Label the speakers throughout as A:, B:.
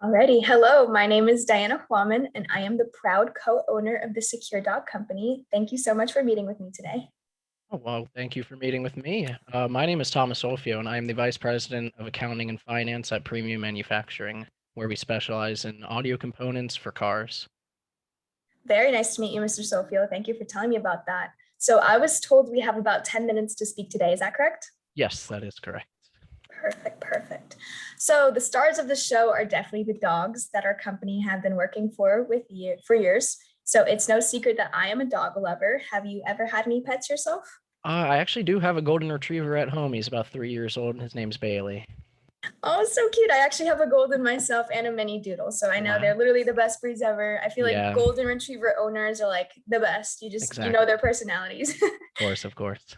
A: Alrighty. Hello, my name is Diana Huaman, and I am the proud co-owner of the Secure Dog Company. Thank you so much for meeting with me today.
B: Oh, well, thank you for meeting with me. My name is Thomas Olfio, and I am the Vice President of Accounting and Finance at Premium Manufacturing, where we specialize in audio components for cars.
A: Very nice to meet you, Mr. Sofio. Thank you for telling me about that. So I was told we have about 10 minutes to speak today. Is that correct?
B: Yes, that is correct.
A: Perfect, perfect. So the stars of the show are definitely the dogs that our company have been working for years. So it's no secret that I am a dog lover. Have you ever had any pets yourself?
B: I actually do have a golden retriever at home. He's about 3 years old, and his name's Bailey.
A: Oh, so cute. I actually have a golden myself and a mini doodle. So I know
B: Wow.
A: they're literally the best breeds ever. I feel like
B: Yeah,
A: golden retriever owners are like the best. You know
B: exactly.
A: their personalities.
B: Of course, of course.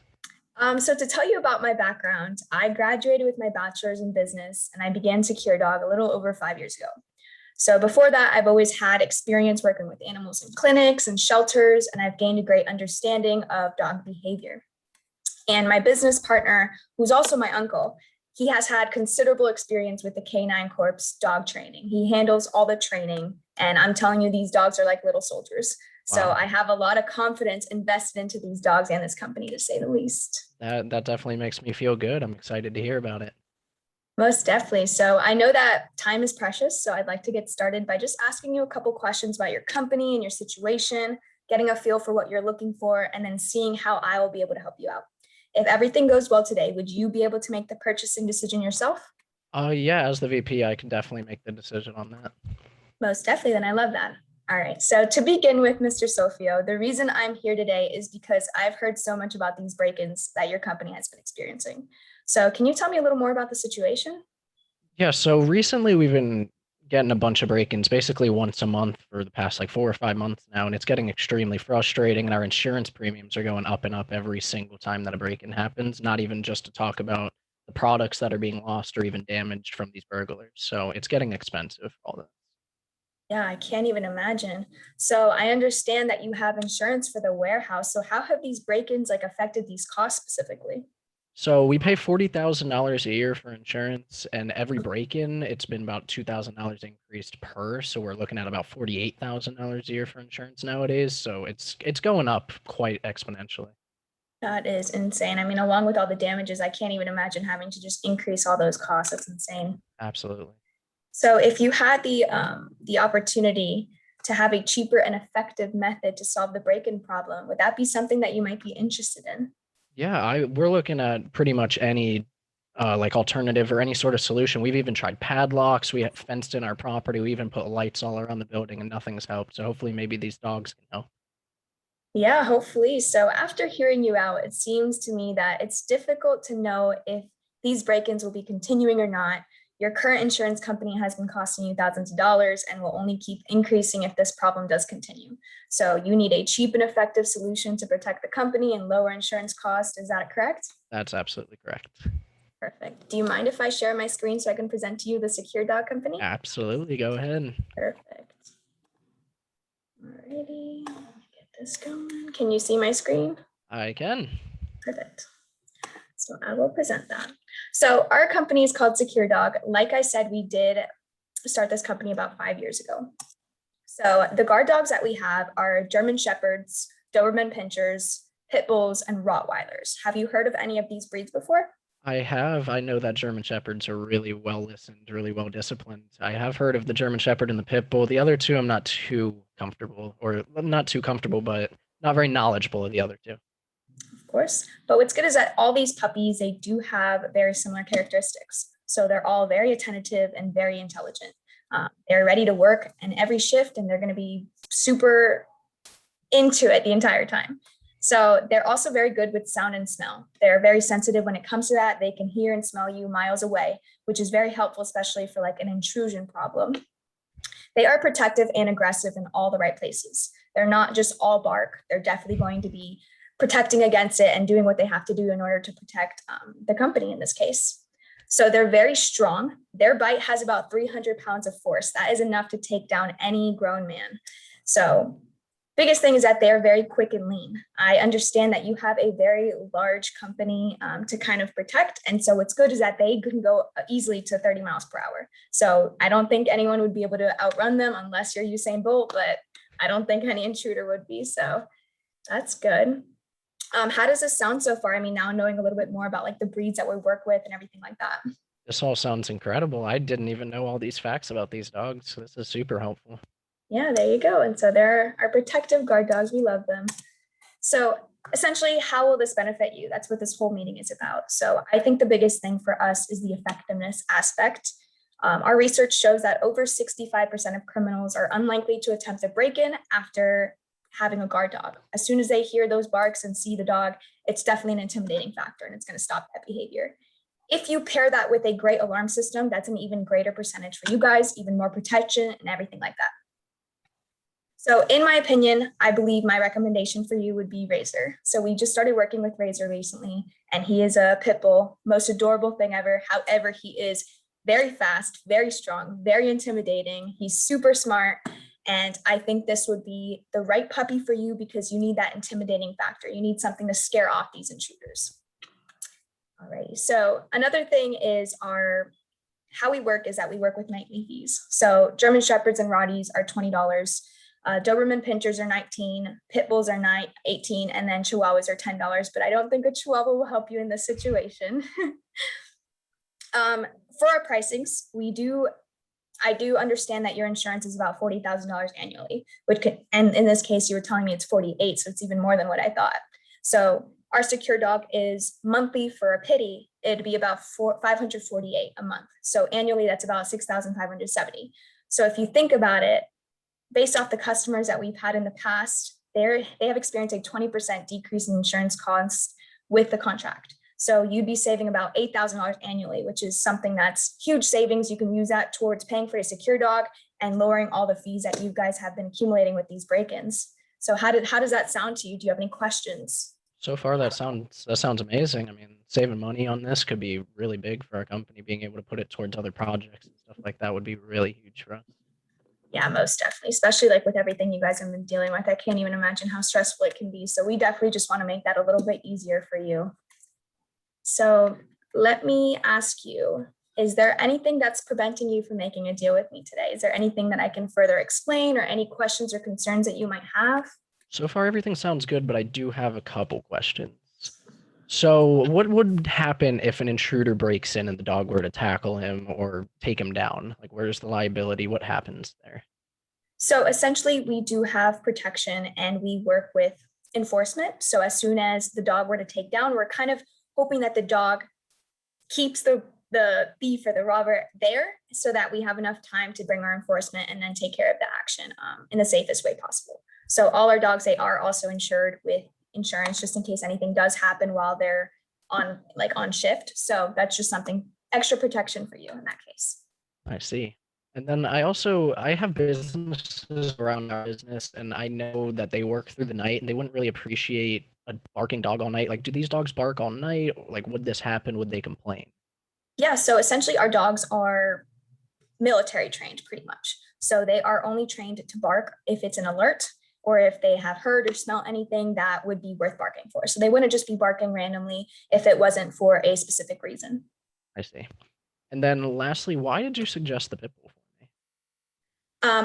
A: So to tell you about my background, I graduated with my bachelor's in business and I began Secure Dog a little over 5 years ago. So before that, I've always had experience working with animals in clinics and shelters, and I've gained a great understanding of dog behavior. And my business partner, who's also my uncle, he has had considerable experience with the Canine Corps dog training. He handles all the training. And I'm telling you, these dogs are like little soldiers. So
B: Wow.
A: I have a lot of confidence invested into these dogs and this company, to say the least.
B: That definitely makes me feel good. I'm excited to hear about it.
A: Most definitely. So I know that time is precious. So I'd like to get started by just asking you a couple questions about your company and your situation, getting a feel for what you're looking for, and then seeing how I will be able to help you out. If everything goes well today, would you be able to make the purchasing decision yourself?
B: Yeah, as the VP, I can definitely make the decision on that.
A: Most definitely. Then I love that. All right. So to begin with, Mr. Sofio, the reason I'm here today is because I've heard so much about these break-ins that your company has been experiencing. So can you tell me a little more about the situation?
B: Yeah, so recently we've been getting a bunch of break-ins basically once a month for the past like 4 or 5 months now, and it's getting extremely frustrating. And our insurance premiums are going up and up every single time that a break-in happens, not even just to talk about the products that are being lost or even damaged from these burglars. So it's getting expensive, all that.
A: Yeah, I can't even imagine. So I understand that you have insurance for the warehouse. So how have these break-ins like affected these costs specifically?
B: So we pay $40,000 a year for insurance, and every break-in, it's been about $2,000 increased per. So we're looking at about $48,000 a year for insurance nowadays. So it's going up quite exponentially.
A: That is insane. I mean, along with all the damages, I can't even imagine having to just increase all those costs. That's insane.
B: Absolutely.
A: So if you had the opportunity to have a cheaper and effective method to solve the break-in problem, would that be something that you might be interested in?
B: Yeah, we're looking at pretty much any like alternative or any sort of solution. We've even tried padlocks. We have fenced in our property. We even put lights all around the building, and nothing's helped. So hopefully, maybe these dogs can help.
A: Yeah, hopefully. So after hearing you out, it seems to me that it's difficult to know if these break-ins will be continuing or not. Your current insurance company has been costing you thousands of dollars and will only keep increasing if this problem does continue. So you need a cheap and effective solution to protect the company and lower insurance costs. Is that correct?
B: That's absolutely correct.
A: Perfect. Do you mind if I share my screen so I can present to you the Secure Dog Company?
B: Absolutely. Go ahead.
A: Perfect. Alrighty, let me get this going. Can you see my screen?
B: I can.
A: Perfect. So I will present that. So our company is called Secure Dog. Like I said, we did start this company about 5 years ago. So the guard dogs that we have are German Shepherds, Doberman Pinschers, Pit Bulls, and Rottweilers. Have you heard of any of these breeds before?
B: I have. I know that German Shepherds are really well listened, really well disciplined. I have heard of the German Shepherd and the Pit Bull. The other two, I'm not too comfortable, or not too comfortable, but not very knowledgeable of the other two.
A: Of course. But what's good is that all these puppies, they do have very similar characteristics. So they're all very attentive and very intelligent. They're ready to work in every shift and they're going to be super into it the entire time. So they're also very good with sound and smell. They're very sensitive when it comes to that. They can hear and smell you miles away, which is very helpful, especially for like an intrusion problem. They are protective and aggressive in all the right places. They're not just all bark. They're definitely going to be protecting against it and doing what they have to do in order to protect the company in this case. So they're very strong. Their bite has about 300 pounds of force. That is enough to take down any grown man. So biggest thing is that they're very quick and lean. I understand that you have a very large company to kind of protect. And so what's good is that they can go easily to 30 miles per hour. So I don't think anyone would be able to outrun them unless you're Usain Bolt, but I don't think any intruder would be. So that's good. How does this sound so far? I mean, now knowing a little bit more about like the breeds that we work with and everything like that.
B: This all sounds incredible. I didn't even know all these facts about these dogs. So this is super helpful.
A: Yeah, there you go. And so they're our protective guard dogs. We love them. So essentially, how will this benefit you? That's what this whole meeting is about. So I think the biggest thing for us is the effectiveness aspect. Our research shows that over 65% of criminals are unlikely to attempt a break-in after having a guard dog. As soon as they hear those barks and see the dog, it's definitely an intimidating factor and it's going to stop that behavior. If you pair that with a great alarm system, that's an even greater percentage for you guys, even more protection and everything like that. So in my opinion, I believe my recommendation for you would be Razor. So we just started working with Razor recently, and he is a pit bull, most adorable thing ever. However, he is very fast, very strong, very intimidating. He's super smart. And I think this would be the right puppy for you because you need that intimidating factor. You need something to scare off these intruders. Alrighty, so another thing is how we work is that we work with nightly fees. So German Shepherds and Rotties are $20. Doberman Pinschers are 19, Pit Bulls are 18, and then Chihuahuas are $10. But I don't think a Chihuahua will help you in this situation. For our pricings, I do understand that your insurance is about $40,000 annually, and in this case, you were telling me it's 48, so it's even more than what I thought. So our secure dog is monthly for a pitty. It'd be about $548 a month. So annually, that's about $6,570. So if you think about it, based off the customers that we've had in the past, they have experienced a 20% decrease in insurance costs with the contract. So you'd be saving about $8,000 annually, which is something that's huge savings. You can use that towards paying for a secure dog and lowering all the fees that you guys have been accumulating with these break-ins. So how does that sound to you? Do you have any questions?
B: So far, that sounds amazing. I mean, saving money on this could be really big for our company. Being able to put it towards other projects and stuff like that would be really huge for us.
A: Yeah, most definitely, especially like with everything you guys have been dealing with. I can't even imagine how stressful it can be. So we definitely just want to make that a little bit easier for you. So let me ask you, is there anything that's preventing you from making a deal with me today? Is there anything that I can further explain or any questions or concerns that you might have?
B: So far, everything sounds good, but I do have a couple questions. So what would happen if an intruder breaks in and the dog were to tackle him or take him down? Like, where's the liability? What happens there?
A: So essentially, we do have protection and we work with enforcement. So as soon as the dog were to take down, we're kind of hoping that the dog keeps the thief or the robber there so that we have enough time to bring our enforcement and then take care of the action in the safest way possible. So all our dogs, they are also insured with insurance just in case anything does happen while they're on shift. So that's just something extra protection for you in that case.
B: I see. And then I have businesses around our business, and I know that they work through the night and they wouldn't really appreciate a barking dog all night. Like, do these dogs bark all night? Like, would this happen? Would they complain?
A: Yeah, so essentially our dogs are military trained pretty much. So they are only trained to bark if it's an alert or if they have heard or smelled anything that would be worth barking for. So they wouldn't just be barking randomly if it wasn't for a specific reason.
B: I see. And then lastly, why did you suggest the pit bull for me?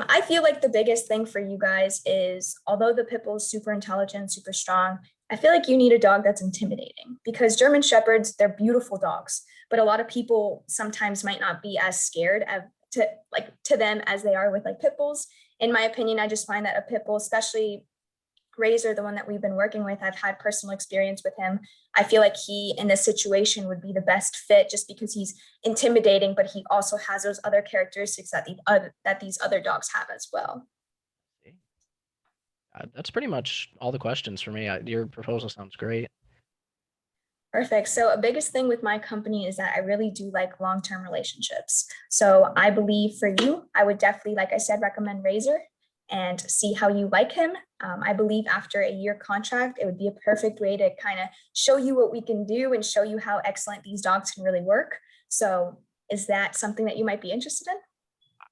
A: I feel like the biggest thing for you guys is, although the pit bull is super intelligent, super strong, I feel like you need a dog that's intimidating because German Shepherds, they're beautiful dogs, but a lot of people sometimes might not be as scared to them as they are with like pit bulls. In my opinion, I just find that a pit bull, especially Razor, the one that we've been working with, I've had personal experience with him. I feel like he, in this situation, would be the best fit just because he's intimidating, but he also has those other characteristics that these other dogs have as well.
B: That's pretty much all the questions for me. Your proposal sounds great.
A: Perfect. So a biggest thing with my company is that I really do like long-term relationships. So I believe for you, I would definitely, like I said, recommend Razor and see how you like him. I believe after a year contract, it would be a perfect way to kind of show you what we can do and show you how excellent these dogs can really work. So is that something that you might be interested in?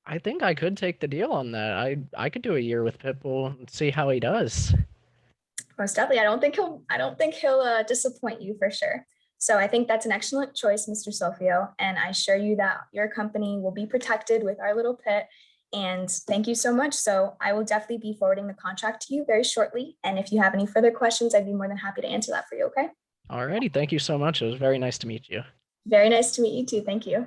B: I think I could take the deal on that. I could do a year with Pitbull and see how he does.
A: Most definitely. I don't think he'll disappoint you for sure. So I think that's an excellent choice, Mr. Sofio. And I assure you that your company will be protected with our little pit. And thank you so much. So I will definitely be forwarding the contract to you very shortly. And if you have any further questions, I'd be more than happy to answer that for you. Okay.
B: Alrighty, thank you so much. It was very nice to meet you.
A: Very nice to meet you too. Thank you.